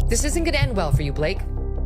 This isn't gonna end well for you, Blake.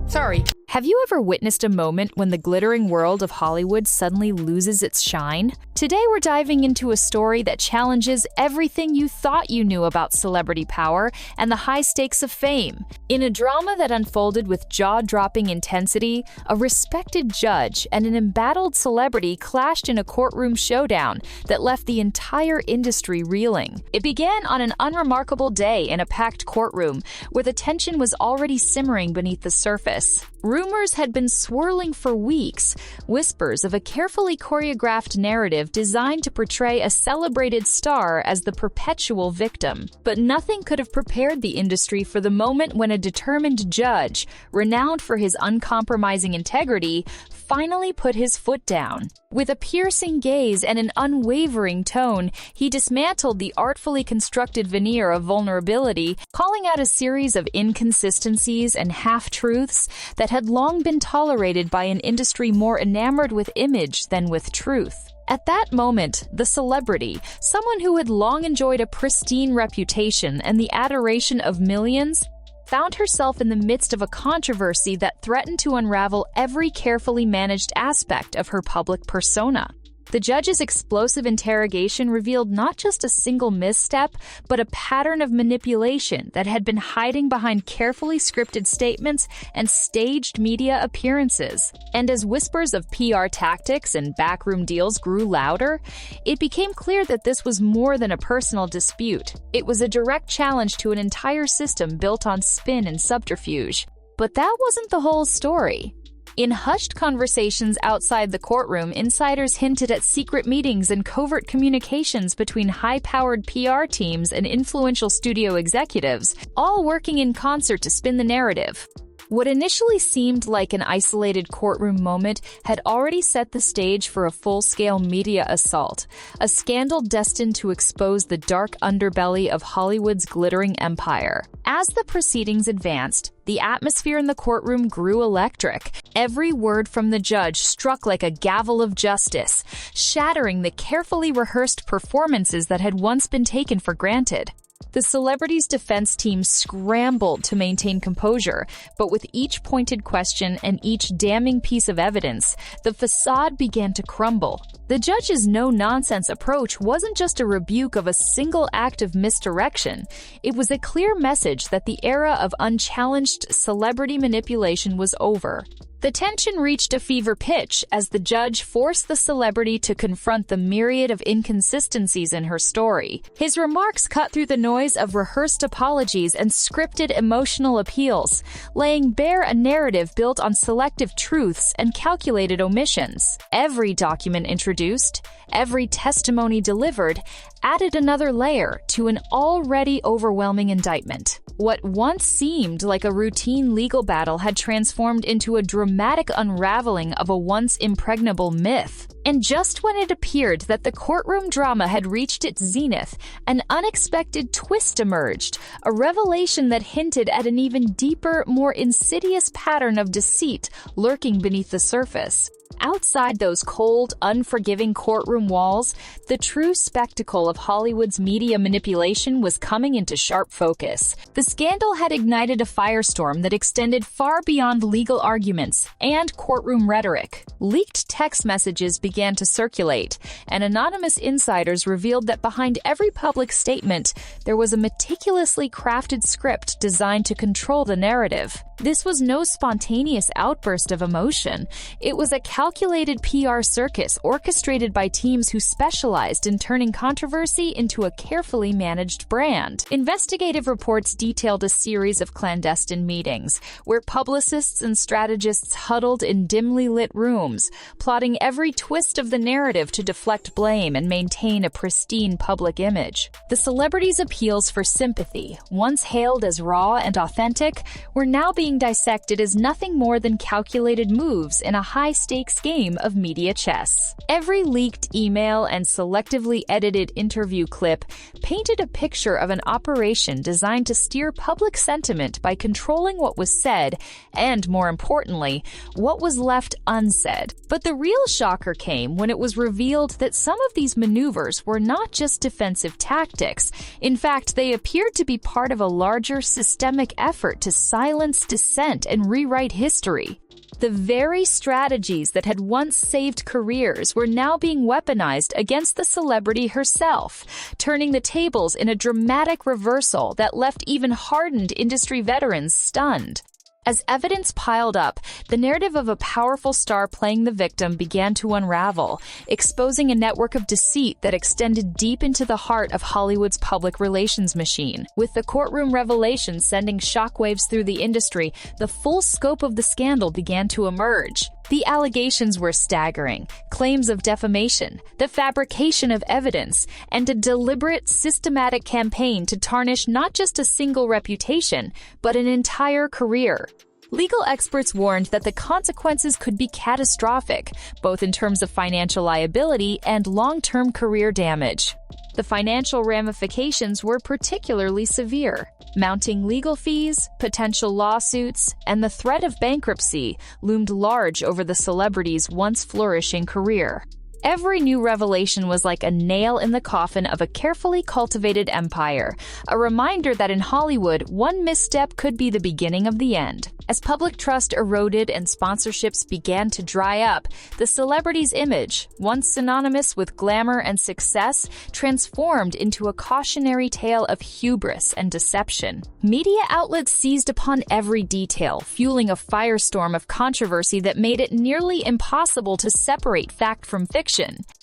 Sorry. Have you ever witnessed a moment when the glittering world of Hollywood suddenly loses its shine? Today we're diving into a story that challenges everything you thought you knew about celebrity power and the high stakes of fame. In a drama that unfolded with jaw-dropping intensity, a respected judge and an embattled celebrity clashed in a courtroom showdown that left the entire industry reeling. It began on an unremarkable day in a packed courtroom where the tension was already simmering beneath the surface. Rumors had been swirling for weeks, whispers of a carefully choreographed narrative designed to portray a celebrated star as the perpetual victim. But nothing could have prepared the industry for the moment when a determined judge, renowned for his uncompromising integrity, finally put his foot down. With a piercing gaze and an unwavering tone, he dismantled the artfully constructed veneer of vulnerability, calling out a series of inconsistencies and half-truths that had long been tolerated by an industry more enamored with image than with truth. At that moment, the celebrity, someone who had long enjoyed a pristine reputation and the adoration of millions, found herself in the midst of a controversy that threatened to unravel every carefully managed aspect of her public persona. The judge's explosive interrogation revealed not just a single misstep, but a pattern of manipulation that had been hiding behind carefully scripted statements and staged media appearances. And as whispers of PR tactics and backroom deals grew louder, it became clear that this was more than a personal dispute. It was a direct challenge to an entire system built on spin and subterfuge. But that wasn't the whole story. In hushed conversations outside the courtroom, insiders hinted at secret meetings and covert communications between high-powered PR teams and influential studio executives, all working in concert to spin the narrative. What initially seemed like an isolated courtroom moment had already set the stage for a full-scale media assault, a scandal destined to expose the dark underbelly of Hollywood's glittering empire. As the proceedings advanced, the atmosphere in the courtroom grew electric. Every word from the judge struck like a gavel of justice, shattering the carefully rehearsed performances that had once been taken for granted. The celebrity's defense team scrambled to maintain composure, but with each pointed question and each damning piece of evidence, the facade began to crumble. The judge's no-nonsense approach wasn't just a rebuke of a single act of misdirection. It was a clear message that the era of unchallenged celebrity manipulation was over. The tension reached a fever pitch as the judge forced the celebrity to confront the myriad of inconsistencies in her story. His remarks cut through the noise of rehearsed apologies and scripted emotional appeals, laying bare a narrative built on selective truths and calculated omissions. Every document introduced, every testimony delivered, added another layer to an already overwhelming indictment. What once seemed like a routine legal battle had transformed into a dramatic unraveling of a once impregnable myth. And just when it appeared that the courtroom drama had reached its zenith, an unexpected twist emerged, a revelation that hinted at an even deeper, more insidious pattern of deceit lurking beneath the surface. Outside those cold, unforgiving courtroom walls, the true spectacle of Hollywood's media manipulation was coming into sharp focus. The scandal had ignited a firestorm that extended far beyond legal arguments and courtroom rhetoric. Leaked text messages began to circulate, and anonymous insiders revealed that behind every public statement, there was a meticulously crafted script designed to control the narrative. This was no spontaneous outburst of emotion. It was a calculated PR circus orchestrated by teams who specialized in turning controversy into a carefully managed brand. Investigative reports detailed a series of clandestine meetings, where publicists and strategists huddled in dimly lit rooms, plotting every twist of the narrative to deflect blame and maintain a pristine public image. The celebrities' appeals for sympathy, once hailed as raw and authentic, were now being dissected as nothing more than calculated moves in a high-stakes high-stakes game of media chess. Every leaked email and selectively edited interview clip painted a picture of an operation designed to steer public sentiment by controlling what was said and, more importantly, what was left unsaid. But the real shocker came when it was revealed that some of these maneuvers were not just defensive tactics. In fact, they appeared to be part of a larger systemic effort to silence dissent and rewrite history. The very strategies that had once saved careers were now being weaponized against the celebrity herself, turning the tables in a dramatic reversal that left even hardened industry veterans stunned. As evidence piled up, the narrative of a powerful star playing the victim began to unravel, exposing a network of deceit that extended deep into the heart of Hollywood's public relations machine. With the courtroom revelations sending shockwaves through the industry, the full scope of the scandal began to emerge. The allegations were staggering: claims of defamation, the fabrication of evidence, and a deliberate, systematic campaign to tarnish not just a single reputation, but an entire career. Legal experts warned that the consequences could be catastrophic, both in terms of financial liability and long-term career damage. The financial ramifications were particularly severe. Mounting legal fees, potential lawsuits, and the threat of bankruptcy loomed large over the celebrity's once flourishing career. Every new revelation was like a nail in the coffin of a carefully cultivated empire, a reminder that in Hollywood, one misstep could be the beginning of the end. As public trust eroded and sponsorships began to dry up, the celebrity's image, once synonymous with glamour and success, transformed into a cautionary tale of hubris and deception. Media outlets seized upon every detail, fueling a firestorm of controversy that made it nearly impossible to separate fact from fiction.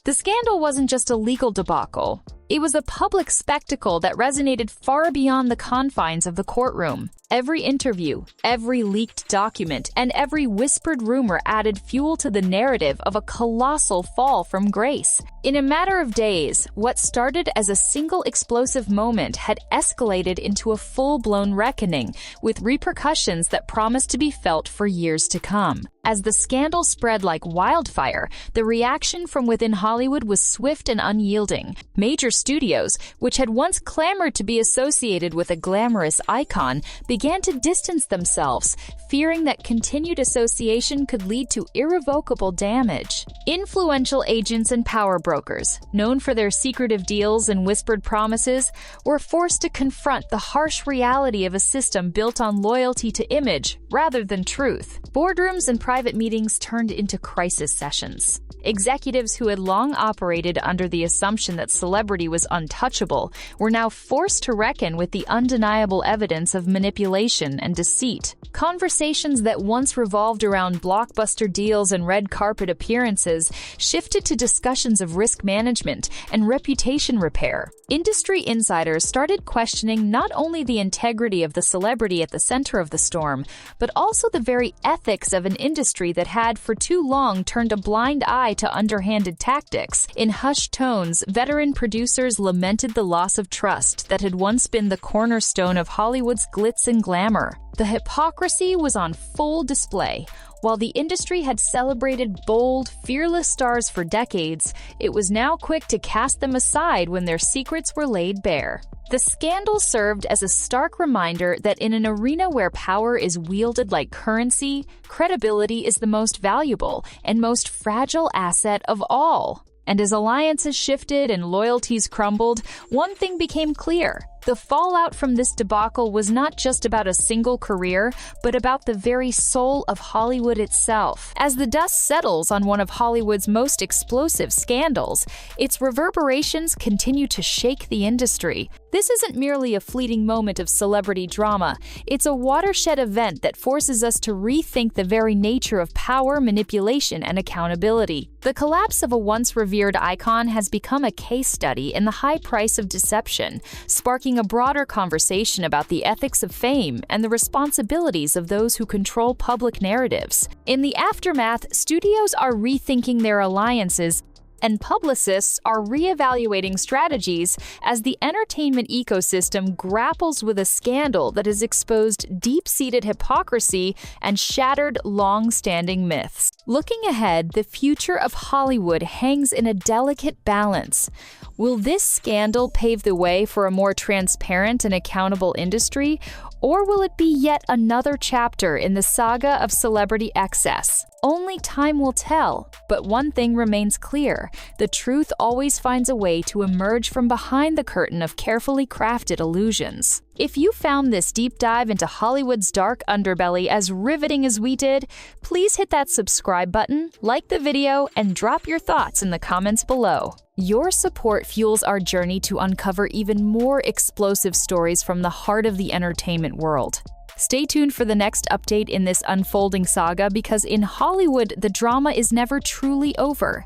The scandal wasn't just a legal debacle. It was a public spectacle that resonated far beyond the confines of the courtroom. Every interview, every leaked document, and every whispered rumor added fuel to the narrative of a colossal fall from grace. In a matter of days, what started as a single explosive moment had escalated into a full-blown reckoning, with repercussions that promised to be felt for years to come. As the scandal spread like wildfire, the reaction from within Hollywood was swift and unyielding. Major studios, which had once clamored to be associated with a glamorous icon, began to distance themselves, fearing that continued association could lead to irrevocable damage. Influential agents and power brokers, known for their secretive deals and whispered promises, were forced to confront the harsh reality of a system built on loyalty to image rather than truth. Boardrooms and private meetings turned into crisis sessions. Executives who had long operated under the assumption that celebrity was untouchable were now forced to reckon with the undeniable evidence of manipulation and deceit. Conversations that once revolved around blockbuster deals and red carpet appearances shifted to discussions of risk management and reputation repair. Industry insiders started questioning not only the integrity of the celebrity at the center of the storm, but also the very ethics of an industry that had for too long turned a blind eye to underhanded tactics. In hushed tones, veteran producers lamented the loss of trust that had once been the cornerstone of Hollywood's glitz and glamour. The hypocrisy was on full display. While the industry had celebrated bold, fearless stars for decades, it was now quick to cast them aside when their secrets were laid bare. The scandal served as a stark reminder that in an arena where power is wielded like currency, credibility is the most valuable and most fragile asset of all. And as alliances shifted and loyalties crumbled, one thing became clear. The fallout from this debacle was not just about a single career, but about the very soul of Hollywood itself. As the dust settles on one of Hollywood's most explosive scandals, its reverberations continue to shake the industry. This isn't merely a fleeting moment of celebrity drama. It's a watershed event that forces us to rethink the very nature of power, manipulation, and accountability. The collapse of a once revered icon has become a case study in the high price of deception, sparking a broader conversation about the ethics of fame and the responsibilities of those who control public narratives. In the aftermath, studios are rethinking their alliances, and publicists are reevaluating strategies as the entertainment ecosystem grapples with a scandal that has exposed deep-seated hypocrisy and shattered long-standing myths. Looking ahead, the future of Hollywood hangs in a delicate balance. Will this scandal pave the way for a more transparent and accountable industry, or will it be yet another chapter in the saga of celebrity excess? Only time will tell, but one thing remains clear: the truth always finds a way to emerge from behind the curtain of carefully crafted illusions. If you found this deep dive into Hollywood's dark underbelly as riveting as we did, please hit that subscribe button, like the video, and drop your thoughts in the comments below. Your support fuels our journey to uncover even more explosive stories from the heart of the entertainment world. Stay tuned for the next update in this unfolding saga, because in Hollywood, the drama is never truly over.